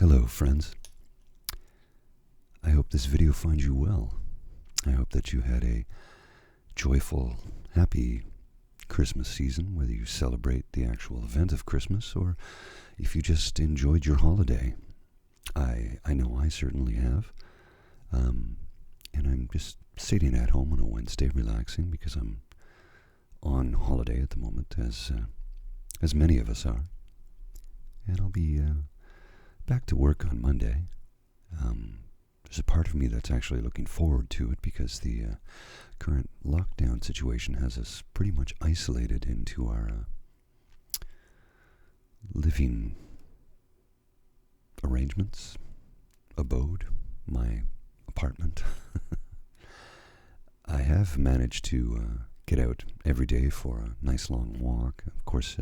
Hello, friends. I hope this video finds you well. I hope that you had a joyful, happy Christmas season, whether you celebrate the actual event of Christmas or if you just enjoyed your holiday. I know I certainly have. And I'm just sitting at home on a Wednesday relaxing because I'm on holiday at the moment, as many of us are. And I'll be back to work on Monday. There's a part of me that's actually looking forward to it because the current lockdown situation has us pretty much isolated into our living arrangements, abode, my apartment. I have managed to get out every day for a nice long walk. Of course,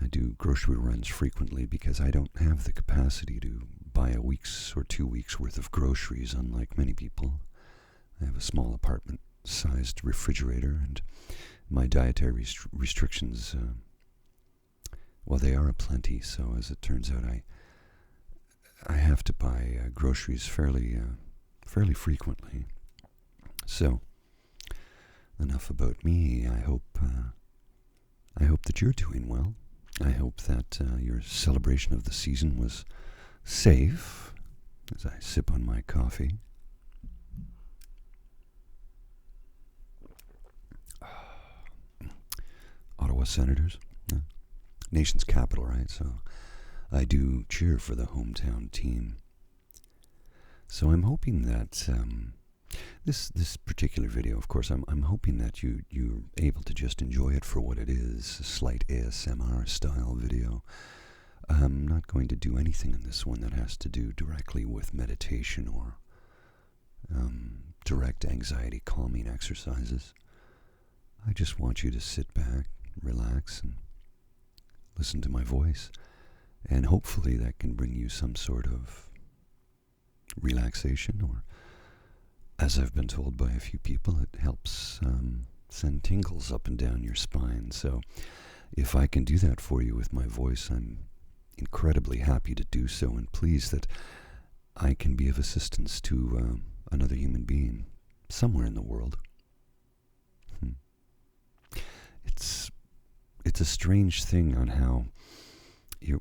I do grocery runs frequently because I don't have the capacity to buy a week's or 2 weeks worth of groceries, unlike many people. I have a small apartment-sized refrigerator, and my dietary restrictions, well, they are aplenty, so as it turns out, I have to buy groceries fairly frequently. So, enough about me. I hope that you're doing well. I hope that your celebration of the season was safe as I sip on my coffee. Ottawa Senators, nation's capital, right? So I do cheer for the hometown team. So I'm hoping that this particular video, of course, I'm hoping that you're able to just enjoy it for what it is, a slight ASMR style video. I'm not going to do anything in this one that has to do directly with meditation or direct anxiety calming exercises. I just want you to sit back, relax, and listen to my voice, and hopefully that can bring you some sort of relaxation, or, as I've been told by a few people, it helps send tingles up and down your spine. So if I can do that for you with my voice, I'm incredibly happy to do so, and pleased that I can be of assistance to another human being somewhere in the world. It's a strange thing on how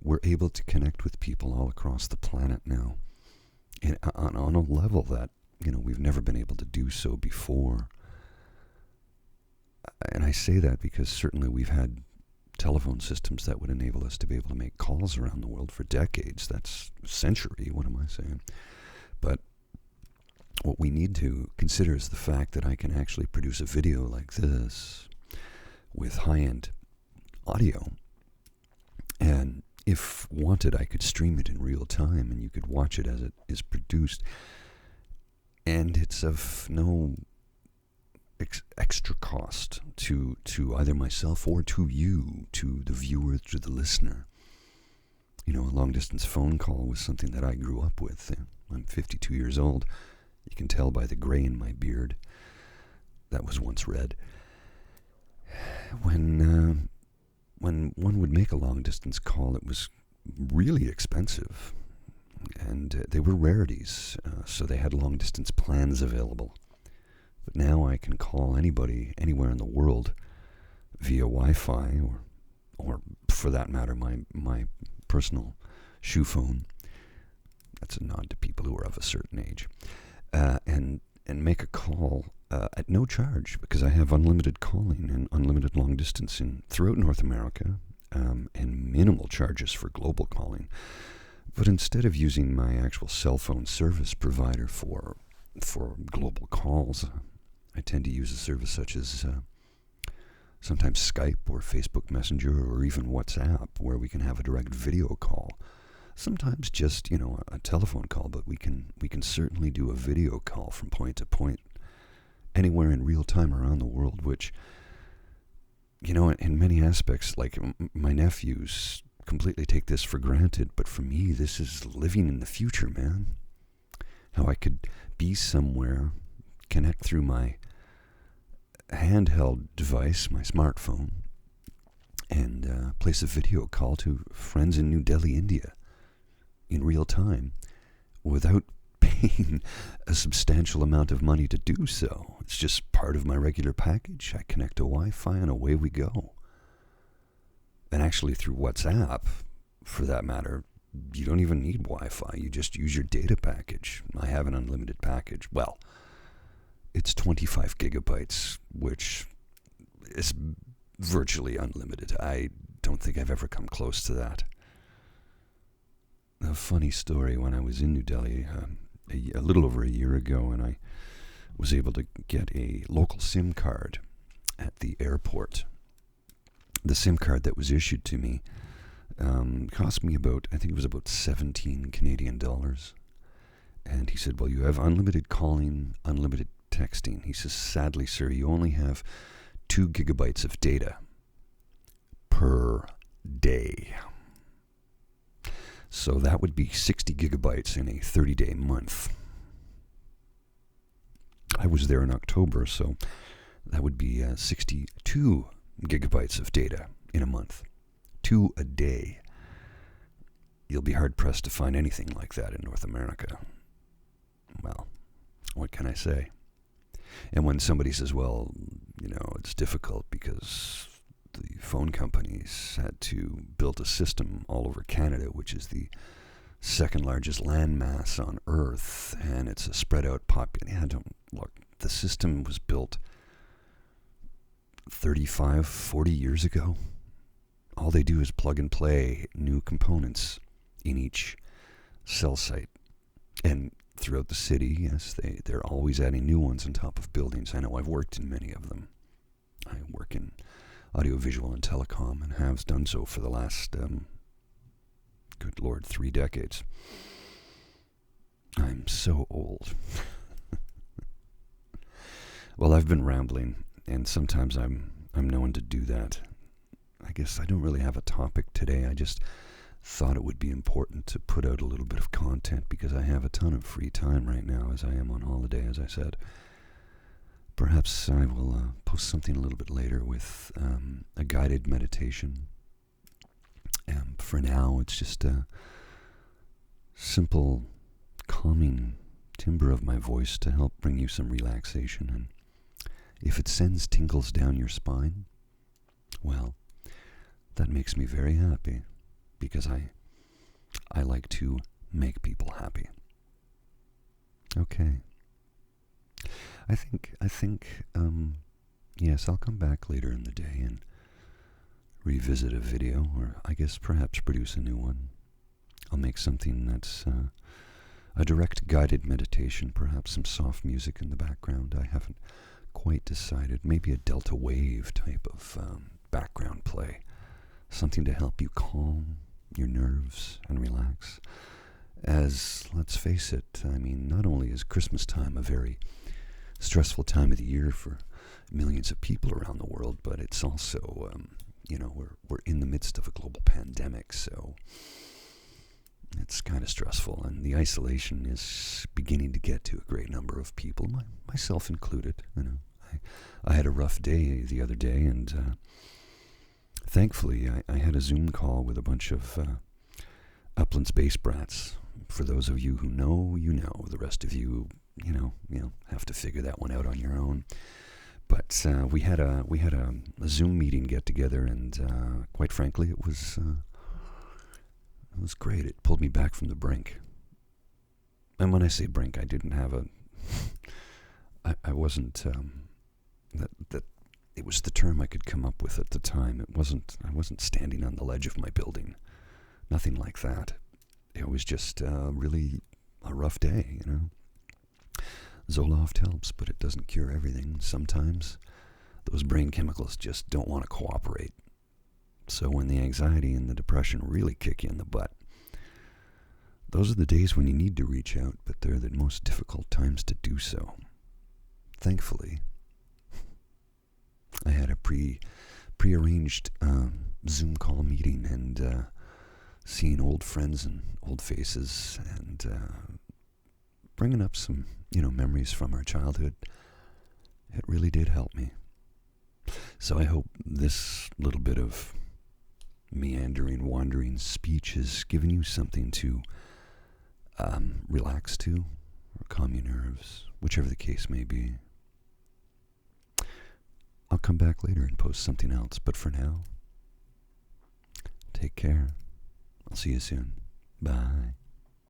we're able to connect with people all across the planet now, on a level that we've never been able to do so before. And I say that because certainly we've had telephone systems that would enable us to be able to make calls around the world for decades. That's a century, what am I saying? But what we need to consider is the fact that I can actually produce a video like this with high-end audio, and if wanted, I could stream it in real time and you could watch it as it is produced, and it's of no extra cost to either myself or to you, to the viewer, to the listener. A long-distance phone call was something that I grew up with. I'm 52 years old. You can tell by the gray in my beard. That was once red. When one would make a long-distance call, it was really expensive, and they were rarities, so they had long-distance plans available. But now I can call anybody anywhere in the world via Wi-Fi, or for that matter, my personal shoe phone. That's a nod to people who are of a certain age, and make a call at no charge, because I have unlimited calling and unlimited long distance throughout North America, and minimal charges for global calling. But instead of using my actual cell phone service provider for global calls, I tend to use a service such as sometimes Skype or Facebook Messenger or even WhatsApp, where we can have a direct video call. Sometimes just a telephone call, but we can certainly do a video call from point to point, anywhere in real time around the world, which, in many aspects, like my nephews completely take this for granted, but for me, this is living in the future, man. How I could be somewhere, connect through my handheld device, my smartphone, and place a video call to friends in New Delhi, India. in real time without paying a substantial amount of money to do so. It's just part of my regular package. I connect to Wi-Fi and away we go. And actually through WhatsApp, for that matter, you don't even need Wi-Fi. You just use your data package. I have an unlimited package. Well, it's 25 gigabytes, which is virtually unlimited. I don't think I've ever come close to that. A funny story, when I was in New Delhi a little over a year ago, and I was able to get a local SIM card at the airport. The SIM card that was issued to me cost me about, I think it was about 17 Canadian dollars. And he said, well, you have unlimited calling, unlimited texting. He says, sadly, sir, you only have 2 gigabytes of data per day. So that would be 60 gigabytes in a 30-day month. I was there in October, so that would be 62 gigabytes of data in a month. 2 a day. You'll be hard-pressed to find anything like that in North America. Well, what can I say? And when somebody says, well, it's difficult because the phone companies had to build a system all over Canada, which is the second largest landmass on Earth, and it's a spread out population. Look, the system was built 35, 40 years ago. All they do is plug and play new components in each cell site. And throughout the city, yes, they're always adding new ones on top of buildings. I know I've worked in many of them. I work in audiovisual and telecom and have done so for the last, good Lord, 3 decades. I'm so old. Well, I've been rambling, and sometimes I'm known to do that. I guess I don't really have a topic today. I just thought it would be important to put out a little bit of content because I have a ton of free time right now as I am on holiday, as I said. Perhaps I will post something a little bit later with a guided meditation. For now, it's just a simple, calming timbre of my voice to help bring you some relaxation. And if it sends tingles down your spine, well, that makes me very happy because I like to make people happy. Okay. I think, yes, I'll come back later in the day and revisit a video, or I guess perhaps produce a new one. I'll make something that's a direct guided meditation, perhaps some soft music in the background. I haven't quite decided. Maybe a delta wave type of background play. Something to help you calm your nerves and relax. As, let's face it, I mean, not only is Christmas time a very stressful time of the year for millions of people around the world, but it's also, we're in the midst of a global pandemic, so it's kind of stressful, and the isolation is beginning to get to a great number of people, myself included. I had a rough day the other day, and thankfully I had a Zoom call with a bunch of Uplands Base brats. For those of you who know, you know. The rest of you, have to figure that one out on your own. But we had a Zoom meeting get together, and quite frankly, it was great. It pulled me back from the brink. And when I say brink, I didn't have I wasn't that it was the term I could come up with at the time. I wasn't standing on the ledge of my building. Nothing like that. It was just really a rough day, Zoloft helps, but it doesn't cure everything. Sometimes those brain chemicals just don't want to cooperate. So when the anxiety and the depression really kick you in the butt, those are the days when you need to reach out, but they're the most difficult times to do so. Thankfully, I had a prearranged Zoom call meeting, and seeing old friends and old faces, and bringing up some, memories from our childhood. It really did help me. So I hope this little bit of meandering, wandering speech has given you something to relax to, or calm your nerves, whichever the case may be. I'll come back later and post something else, but for now, take care. I'll see you soon. Bye.